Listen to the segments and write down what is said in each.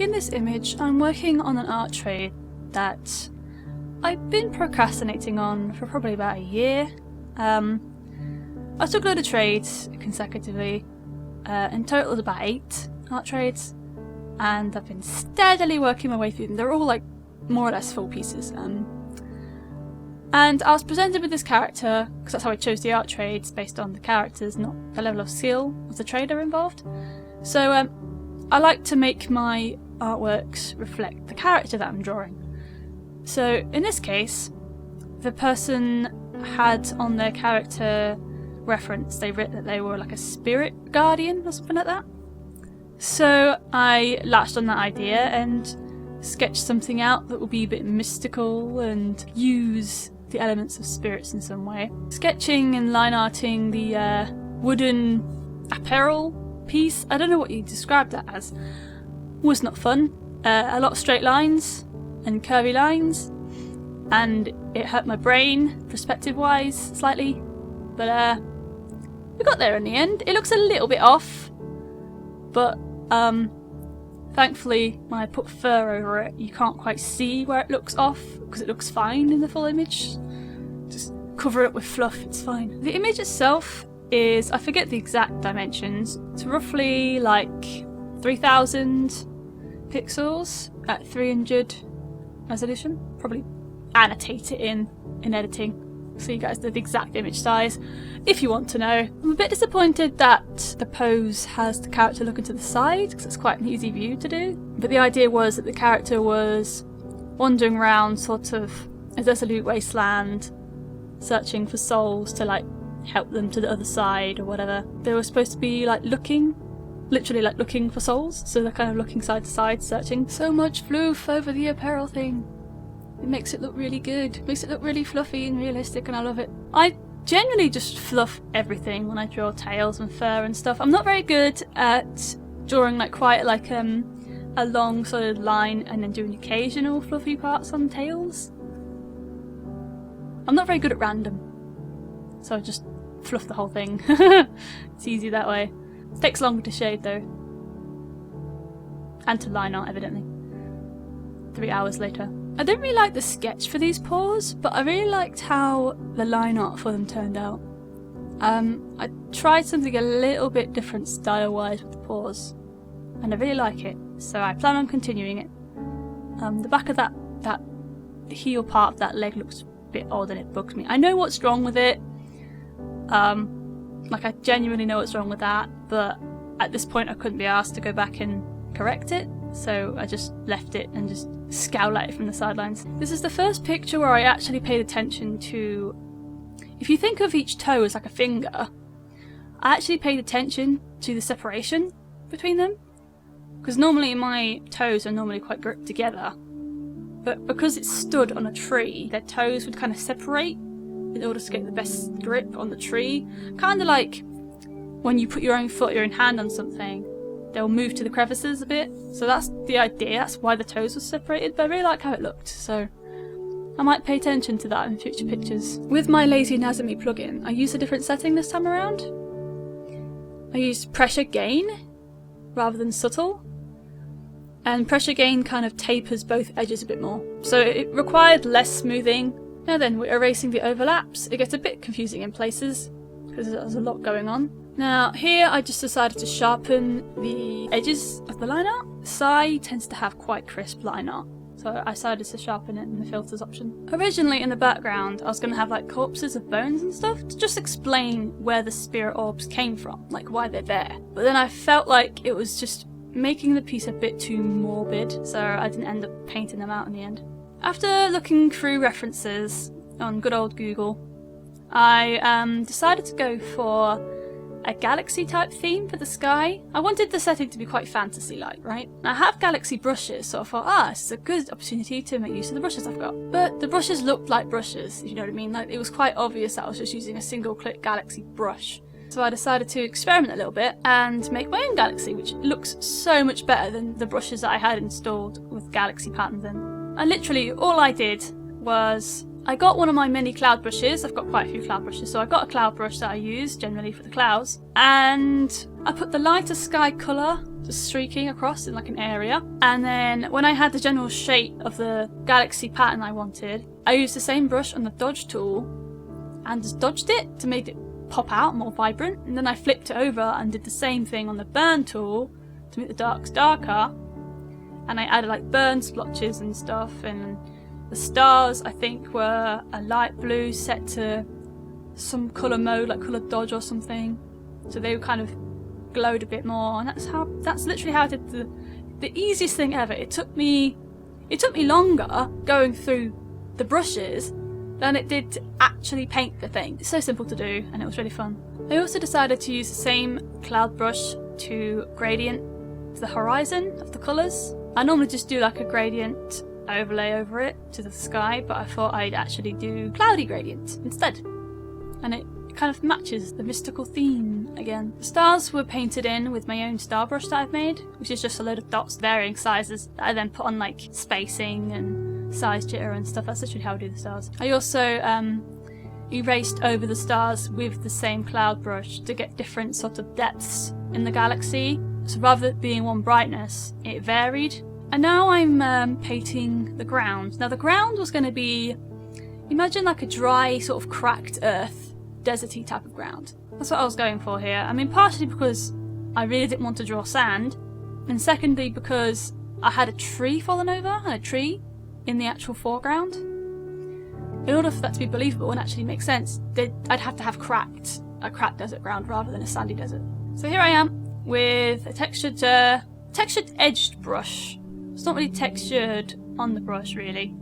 In this image, I'm working on an art trade that I've been procrastinating on for probably about a year. I took a load of trades consecutively, in total about 8 art trades, and I've been steadily working my way through them. They're all like more or less full pieces. And I was presented with this character, because that's how I chose the art trades, based on the characters, not the level of skill of the trader involved. So I like to make my artworks reflect the character that I'm drawing. So in this case, the person had on their character reference, they wrote that they were like a spirit guardian or something like that. So I latched on that idea and sketched something out that would be a bit mystical and use the elements of spirits in some way. Sketching and line arting the wooden apparel piece, I don't know what you described that as, was not fun. A lot of straight lines and curvy lines, and it hurt my brain perspective wise slightly, but we got there in the end. It looks a little bit off, but thankfully when I put fur over it you can't quite see where it looks off because it looks fine in the full image. Just cover it with fluff, it's fine. The image itself is, I forget the exact dimensions, it's roughly like 3000 pixels at 300 resolution. Probably annotate it in editing so you guys know the exact image size if you want to know. I'm a bit disappointed that the pose has the character looking to the side because it's quite an easy view to do, but the idea was that the character was wandering around sort of a desolate wasteland searching for souls to like help them to the other side or whatever. They were supposed to be like looking, literally like looking for souls, so they're kind of looking side to side searching. So much floof over the apparel thing. It makes it look really good. It makes it look really fluffy and realistic, and I love it. I generally just fluff everything when I draw tails and fur and stuff. I'm not very good at drawing like quite like a long solid line and then doing occasional fluffy parts on tails. I'm not very good at random, so I just fluff the whole thing. It's easy that way. It takes longer to shade though, and to line art evidently. 3 hours later. I didn't really like the sketch for these paws, but I really liked how the line art for them turned out. I tried something a little bit different style-wise with the paws, and I really like it, so I plan on continuing it. The back of that heel part of that leg looks a bit odd and it bugs me. I know what's wrong with it, like I genuinely know what's wrong with that, but at this point I couldn't be asked to go back and correct it, so I just left it and just scowl at it from the sidelines. This is the first picture where I actually paid attention to, if you think of each toe as like a finger, I actually paid attention to the separation between them, because normally my toes are normally quite gripped together, but because it stood on a tree, their toes would kind of separate in order to get the best grip on the tree, kind of like when you put your own foot, your own hand on something, they'll move to the crevices a bit. So that's the idea, that's why the toes were separated, but I really like how it looked, so I might pay attention to that in future pictures. With my lazy Nezumi plugin, I used a different setting this time around. I used pressure gain rather than subtle, and pressure gain kind of tapers both edges a bit more, so it required less smoothing. Now then, we're erasing the overlaps. It gets a bit confusing in places because there's a lot going on. Now here I just decided to sharpen the edges of the line art. Sai tends to have quite crisp line art, so I decided to sharpen it in the filters option. Originally in the background I was going to have like corpses of bones and stuff to just explain where the spirit orbs came from, like why they're there. But then I felt like it was just making the piece a bit too morbid, so I didn't end up painting them out in the end. After looking through references on good old Google, I decided to go for a galaxy type theme for the sky. I wanted the setting to be quite fantasy-like, right? I have galaxy brushes, so I thought, this is a good opportunity to make use of the brushes I've got. But the brushes looked like brushes, if you know what I mean. Like, it was quite obvious that I was just using a single-click galaxy brush. So I decided to experiment a little bit and make my own galaxy, which looks so much better than the brushes that I had installed with galaxy patterns in. And literally all I did was I got one of my mini cloud brushes. I've got quite a few cloud brushes, so I got a cloud brush that I use generally for the clouds, and I put the lighter sky colour just streaking across in like an area, and then when I had the general shape of the galaxy pattern I wanted, I used the same brush on the dodge tool and just dodged it to make it pop out more vibrant, and then I flipped it over and did the same thing on the burn tool to make the darks darker, and I added like burn splotches and stuff, and the stars I think were a light blue set to some colour mode, like colour dodge or something, so they were kind of glowed a bit more, and that's literally how I did the easiest thing ever. It took me longer going through the brushes than it did to actually paint the thing. It's so simple to do, and it was really fun. I also decided to use the same cloud brush to gradient the horizon of the colours. I normally just do like a gradient overlay over it to the sky, but I thought I'd actually do cloudy gradient instead, and it kind of matches the mystical theme again. The stars were painted in with my own star brush that I've made, which is just a load of dots varying sizes that I then put on like spacing and size jitter and stuff. That's literally how I do the stars. I also erased over the stars with the same cloud brush to get different sort of depths in the galaxy, so rather than being one brightness, it varied. And now I'm painting the ground. Now the ground was going to be, imagine like a dry sort of cracked earth, deserty type of ground. That's what I was going for here. I mean, partially because I really didn't want to draw sand, and secondly because I had a tree fallen over and a tree in the actual foreground. In order for that to be believable and actually make sense, I'd have to have a cracked desert ground rather than a sandy desert. So here I am with a textured edged brush. It's not really textured on the brush really,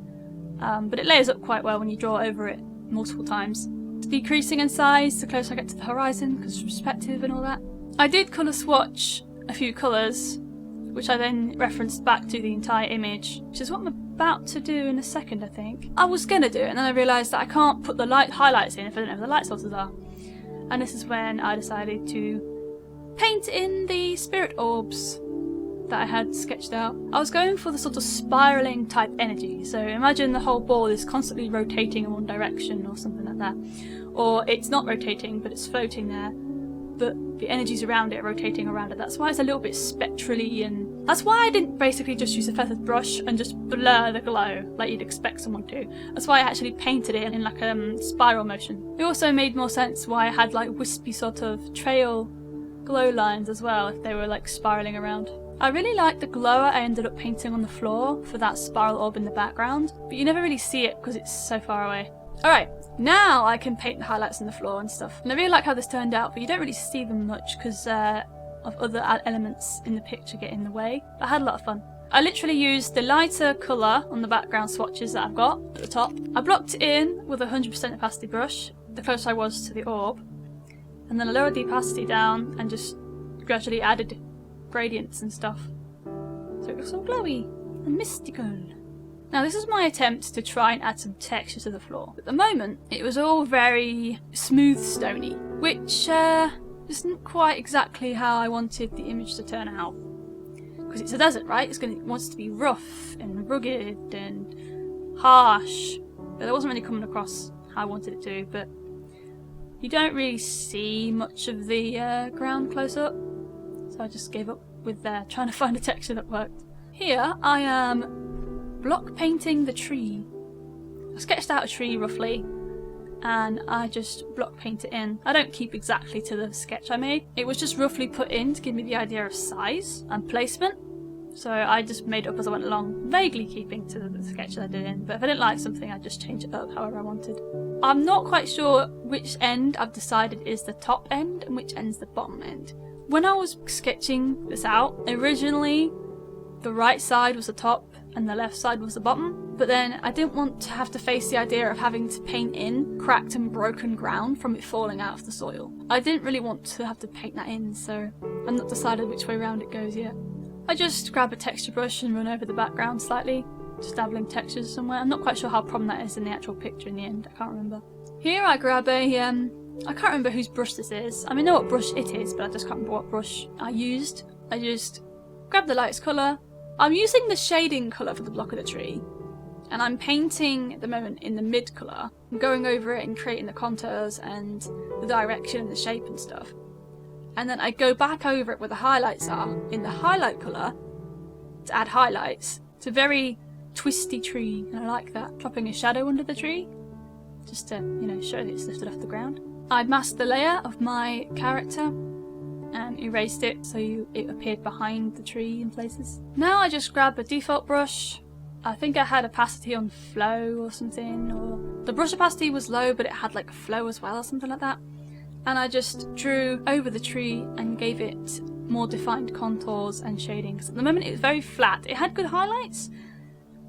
but it layers up quite well when you draw over it multiple times. It's decreasing in size the closer I get to the horizon because of perspective and all that. I did colour swatch a few colours, which I then referenced back to the entire image, which is what I'm about to do in a second, I think. I was going to do it, and then I realised that I can't put the highlights in if I don't know where the light sources are. And this is when I decided to paint in the spirit orbs that I had sketched out. I was going for the sort of spiralling type energy, so imagine the whole ball is constantly rotating in one direction or something like that. Or it's not rotating, but it's floating there, but the energies around it are rotating around it. That's why it's a little bit spectrally, and that's why I didn't basically just use a feathered brush and just blur the glow like you'd expect someone to. That's why I actually painted it in like a spiral motion. It also made more sense why I had like wispy sort of trail glow lines as well if they were like spiraling around. I really like the glower I ended up painting on the floor for that spiral orb in the background, but you never really see it because it's so far away. Alright, now I can paint the highlights on the floor and stuff. And I really like how this turned out, but you don't really see them much because of other elements in the picture get in the way. But I had a lot of fun. I literally used the lighter colour on the background swatches that I've got at the top. I blocked it in with a 100% opacity brush, the closer I was to the orb, and then I lowered the opacity down and just gradually added gradients and stuff, so it looks all glowy and mystical. Now this is my attempt to try and add some texture to the floor. At the moment it was all very smooth stony, which isn't quite exactly how I wanted the image to turn out, because it's a desert, right? It wants to be rough and rugged and harsh, but that wasn't really coming across how I wanted it to. But you don't really see much of the ground close up, so I just gave up with trying to find a texture that worked. Here I am block painting the tree. I sketched out a tree roughly, and I just block paint it in. I don't keep exactly to the sketch I made. It was just roughly put in to give me the idea of size and placement, so I just made it up as I went along, vaguely keeping to the sketch that I did in, but if I didn't like something I'd just change it up however I wanted. I'm not quite sure which end I've decided is the top end and which end's the bottom end. When I was sketching this out, originally the right side was the top and the left side was the bottom, but then I didn't want to have to face the idea of having to paint in cracked and broken ground from it falling out of the soil. I didn't really want to have to paint that in, so I'm not decided which way around it goes yet. I just grab a texture brush and run over the background slightly, just dabbling textures somewhere. I'm not quite sure how prominent that is in the actual picture in the end, I can't remember. Here I grab a I can't remember whose brush this is. I mean, I know what brush it is, but I just can't remember what brush I used. I just grabbed the lightest colour. I'm using the shading colour for the block of the tree, and I'm painting at the moment in the mid colour. I'm going over it and creating the contours and the direction and the shape and stuff. And then I go back over it where the highlights are in the highlight colour to add highlights. It's a very twisty tree, and I like that. Dropping a shadow under the tree, just to, you know, show that it's lifted off the ground. I masked the layer of my character and erased it so it appeared behind the tree in places. Now I just grab a default brush. I think I had opacity on flow or something, or the brush opacity was low but it had like flow as well or something like that. And I just drew over the tree and gave it more defined contours and shading. Because at the moment it was very flat. It had good highlights,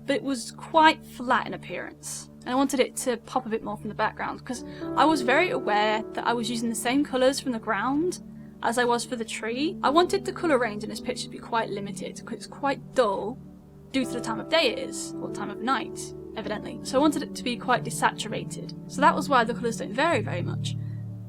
but it was quite flat in appearance. And I wanted it to pop a bit more from the background because I was very aware that I was using the same colours from the ground as I was for the tree. I wanted the colour range in this picture to be quite limited because it's quite dull due to the time of day it is, or time of night, evidently. So I wanted it to be quite desaturated. So that was why the colours don't vary very much.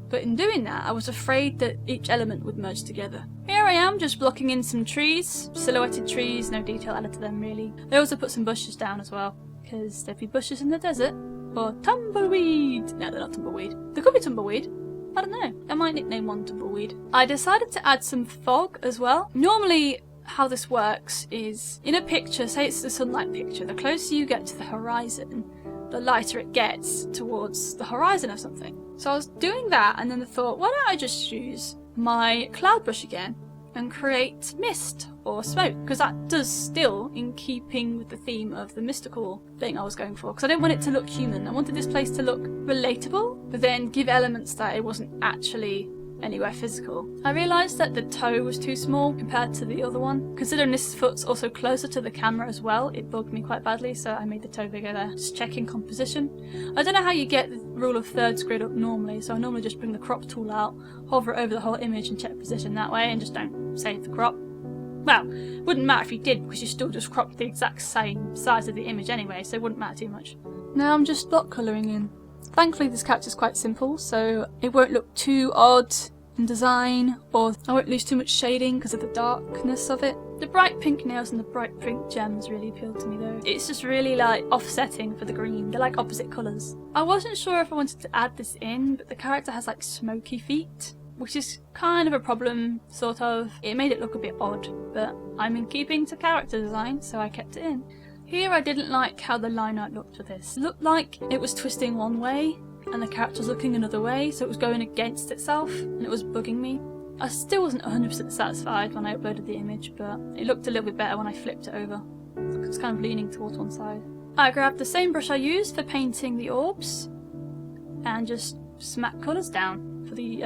But in doing that, I was afraid that each element would merge together. Here I am, just blocking in some trees, silhouetted trees, no detail added to them really. I also put some bushes down as well, because there'd be bushes in the desert. Or tumbleweed! No, they're not tumbleweed. There could be tumbleweed. I don't know. I might nickname one tumbleweed. I decided to add some fog as well. Normally, how this works is, in a picture, say it's the sunlight picture, the closer you get to the horizon, the lighter it gets towards the horizon of something. So I was doing that, and then I thought, why don't I just use my cloud brush again and create mist or smoke, because that does still in keeping with the theme of the mystical thing I was going for, because I didn't want it to look human. I wanted this place to look relatable, but then give elements that it wasn't actually anywhere physical. I realised that the toe was too small compared to the other one. Considering this foot's also closer to the camera as well, it bugged me quite badly, so I made the toe bigger there. Just checking composition. I don't know how you get the rule of thirds grid up normally, so I normally just bring the crop tool out, hover it over the whole image and check position that way, and just don't save the crop. Well, wouldn't matter if you did, because you still just cropped the exact same size of the image anyway, so it wouldn't matter too much. Now I'm just block colouring in. Thankfully this character's quite simple, so it won't look too odd in design, or I won't lose too much shading because of the darkness of it. The bright pink nails and the bright pink gems really appealed to me though. It's just really like offsetting for the green. They're like opposite colours. I wasn't sure if I wanted to add this in, but the character has like smoky feet, which is kind of a problem, sort of. It made it look a bit odd, but I'm in keeping to character design, so I kept it in. Here I didn't like how the line art looked for this. It looked like it was twisting one way and the character was looking another way, so it was going against itself and it was bugging me. I still wasn't 100% satisfied when I uploaded the image, but it looked a little bit better when I flipped it over. It was kind of leaning towards one side. I grabbed the same brush I used for painting the orbs and just smacked colours down for the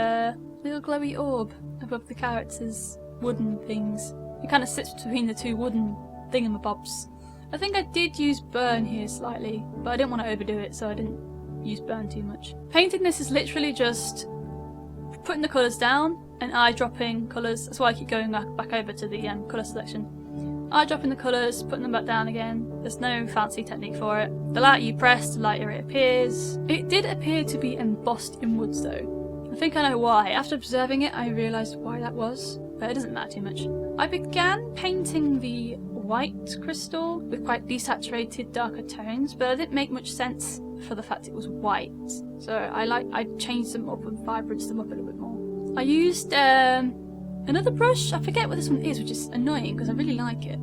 little glowy orb above the character's wooden things. It kind of sits between the two wooden thingamabobs. I think I did use burn here slightly, but I didn't want to overdo it, so I didn't use burn too much. Painting this is literally just putting the colours down and eyedropping colours. That's why I keep going back over to the colour selection. Eyedropping the colours, putting them back down again. There's no fancy technique for it. The lighter you press, the lighter it appears. It did appear to be embossed inwards though. I think I know why. After observing it, I realised why that was, but it doesn't matter too much. I began painting the white crystal with quite desaturated darker tones, but it didn't make much sense for the fact it was white. So I changed them up and vibranced them up a little bit more. I used another brush. I forget what this one is, which is annoying because I really like it.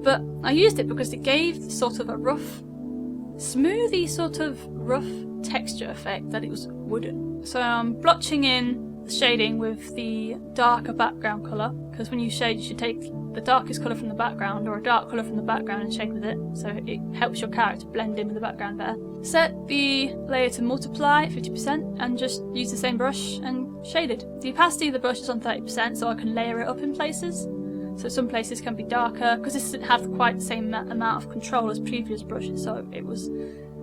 But I used it because it gave sort of a rough, smoothy sort of rough texture effect that it was wooden. So I'm blotching in the shading with the darker background colour, because when you shade you should take the darkest colour from the background or a dark colour from the background and shade with it, so it helps your character blend in with the background better. Set the layer to multiply at 50% and just use the same brush and shade it. The opacity of the brush is on 30%, so I can layer it up in places. So some places can be darker, because this doesn't have quite the same amount of control as previous brushes, so it was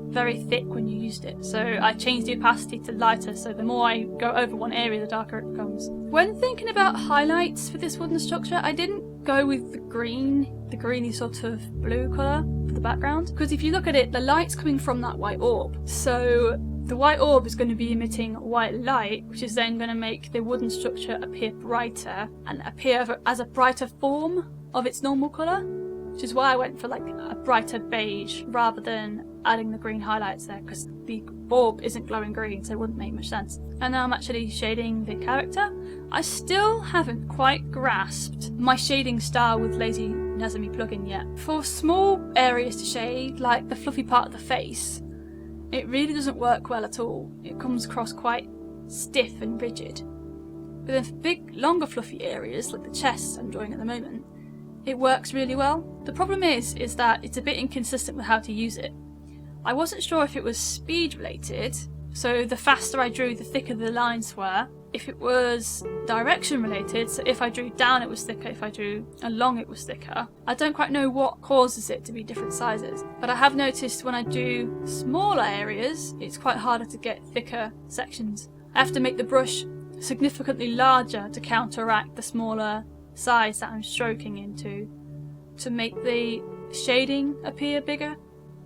very thick when you used it. So I changed the opacity to lighter, so the more I go over one area, the darker it becomes. When thinking about highlights for this wooden structure, I didn't go with the greeny sort of blue colour for the background, because if you look at it, the light's coming from that white orb. So the white orb is going to be emitting white light, which is then going to make the wooden structure appear brighter and appear as a brighter form of its normal colour. which is why I went for like a brighter beige rather than adding the green highlights there, because the orb isn't glowing green, so it wouldn't make much sense. And now I'm actually shading the character. I still haven't quite grasped my shading style with Lazy Nezumi plugin yet. For small areas to shade, like the fluffy part of the face, it really doesn't work well at all. It comes across quite stiff and rigid. But then for big, longer fluffy areas, like the chest I'm drawing at the moment, it works really well. The problem is that it's a bit inconsistent with how to use it. I wasn't sure if it was speed related, so the faster I drew, the thicker the lines were. If it was direction related, so if I drew down it was thicker, if I drew along it was thicker. I don't quite know what causes it to be different sizes, but I have noticed when I do smaller areas, it's quite harder to get thicker sections. I have to make the brush significantly larger to counteract the smaller size that I'm stroking into, to make the shading appear bigger,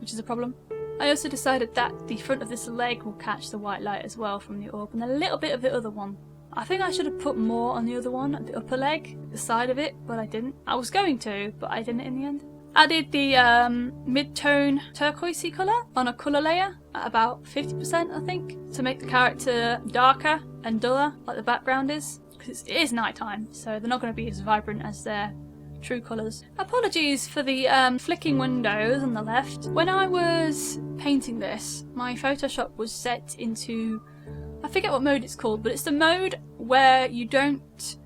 which is a problem. I also decided that the front of this leg will catch the white light as well from the orb, and a little bit of the other one. I think I should have put more on the other one, at the upper leg, the side of it, but I didn't. I was going to, but I didn't in the end. Added the mid-tone turquoisey colour on a colour layer at about 50%, I think, to make the character darker and duller, like the background is, because it is nighttime, so they're not going to be as vibrant as their true colours. Apologies for the flicking windows on the left. When I was painting this, my Photoshop was set into, I forget what mode it's called, but it's the mode where you don't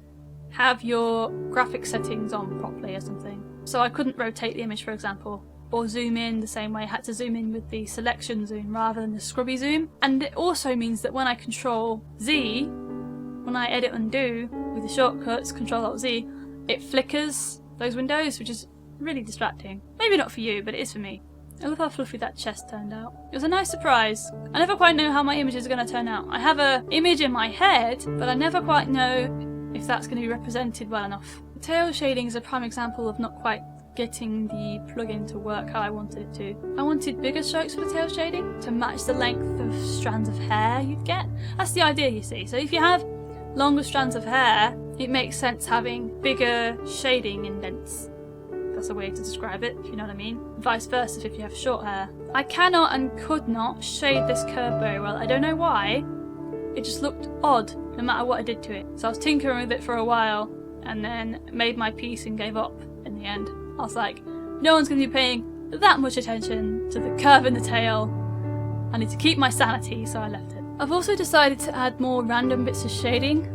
have your graphic settings on properly or something. So I couldn't rotate the image, for example, or zoom in the same way. I had to zoom in with the selection zoom rather than the scrubby zoom. And it also means that when I Control Z, when I edit undo with the shortcuts, Control-Alt-Z, it flickers those windows, which is really distracting. Maybe not for you, but it is for me. I love how fluffy that chest turned out. It was a nice surprise. I never quite know how my images are going to turn out. I have an image in my head, but I never quite know if that's going to be represented well enough. The tail shading is a prime example of not quite getting the plugin to work how I wanted it to. I wanted bigger strokes for the tail shading to match the length of strands of hair you'd get. That's the idea, you see. So if you have longer strands of hair, it makes sense having bigger shading indents. That's a way to describe it, if you know what I mean. Vice versa if you have short hair. I cannot and could not shade this curve very well. I don't know why. It just looked odd, no matter what I did to it. So I was tinkering with it for a while, and then made my peace and gave up in the end. I was like, no one's going to be paying that much attention to the curve in the tail. I need to keep my sanity, so I left it. I've also decided to add more random bits of shading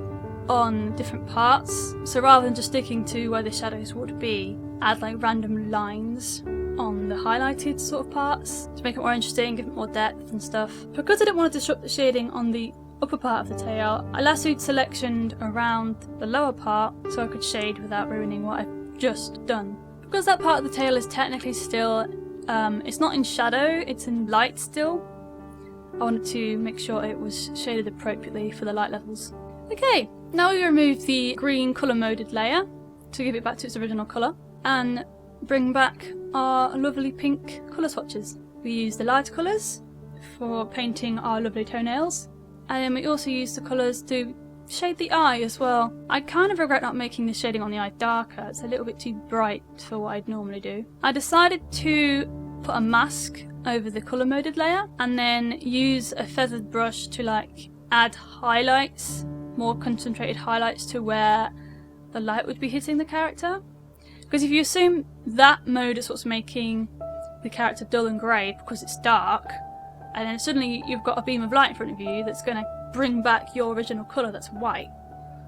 on different parts. So rather than just sticking to where the shadows would be, add like random lines on the highlighted sort of parts to make it more interesting, give it more depth and stuff. Because I didn't want to disrupt the shading on the upper part of the tail, I lassoed selection around the lower part so I could shade without ruining what I've just done. Because that part of the tail is technically still, it's not in shadow, it's in light still, I wanted to make sure it was shaded appropriately for the light levels. Okay, now we remove the green colour moded layer to give it back to its original colour and bring back our lovely pink colour swatches. We use the lighter colours for painting our lovely toenails, and then we also use the colours to shade the eye as well. I kind of regret not making the shading on the eye darker. It's a little bit too bright for what I'd normally do. I decided to put a mask over the colour moded layer and then use a feathered brush to like add highlights, more concentrated highlights to where the light would be hitting the character. Because if you assume that mode is what's making the character dull and grey because it's dark, and then suddenly you've got a beam of light in front of you that's going to bring back your original colour that's white.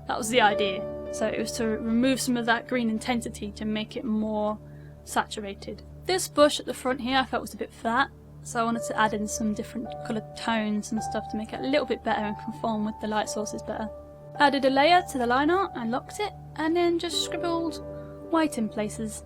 That was the idea. So it was to remove some of that green intensity to make it more saturated. This bush at the front here I felt was a bit flat, so I wanted to add in some different coloured tones and stuff to make it a little bit better and conform with the light sources better. Added a layer to the line art and locked it, and then just scribbled white in places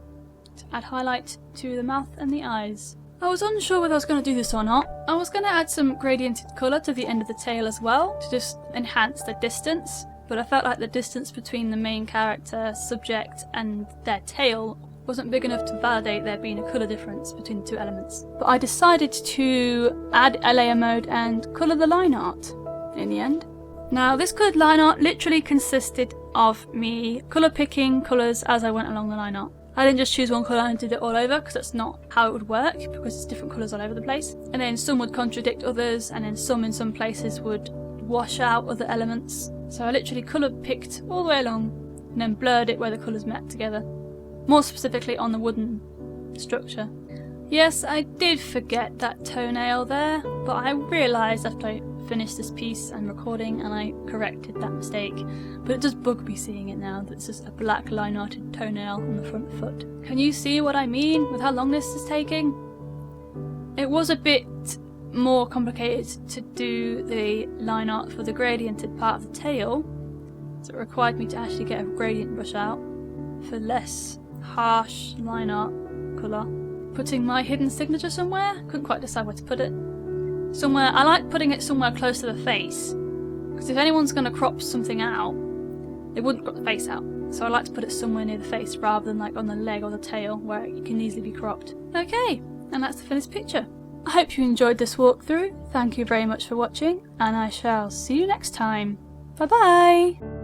to add highlight to the mouth and the eyes. I was unsure whether I was going to do this or not. I was going to add some gradiented colour to the end of the tail as well, to just enhance the distance, but I felt like the distance between the main character, subject, and their tail wasn't big enough to validate there being a colour difference between the two elements. But I decided to add a layer mode and colour the line art in the end. Now this coloured line art literally consisted of me colour picking colours as I went along the line art. I didn't just choose one colour and did it all over, because that's not how it would work, because it's different colours all over the place. And then some would contradict others, and then some in some places would wash out other elements. So I literally colour picked all the way along, and then blurred it where the colours met together. More specifically on the wooden structure. Yes, I did forget that toenail there, but I realised after I finished this piece and recording, and I corrected that mistake. But it does bug me seeing it now, that's just a black line-arted toenail on the front foot. Can you see what I mean with how long this is taking? It was a bit more complicated to do the line art for the gradiented part of the tail, so it required me to actually get a gradient brush out for less harsh line art colour. Putting my hidden signature somewhere? Couldn't quite decide where to put it. Somewhere, I like putting it somewhere close to the face, because if anyone's going to crop something out, they wouldn't crop the face out. So I like to put it somewhere near the face rather than like on the leg or the tail where it can easily be cropped. Okay, and that's the finished picture. I hope you enjoyed this walkthrough. Thank you very much for watching, and I shall see you next time. Bye bye!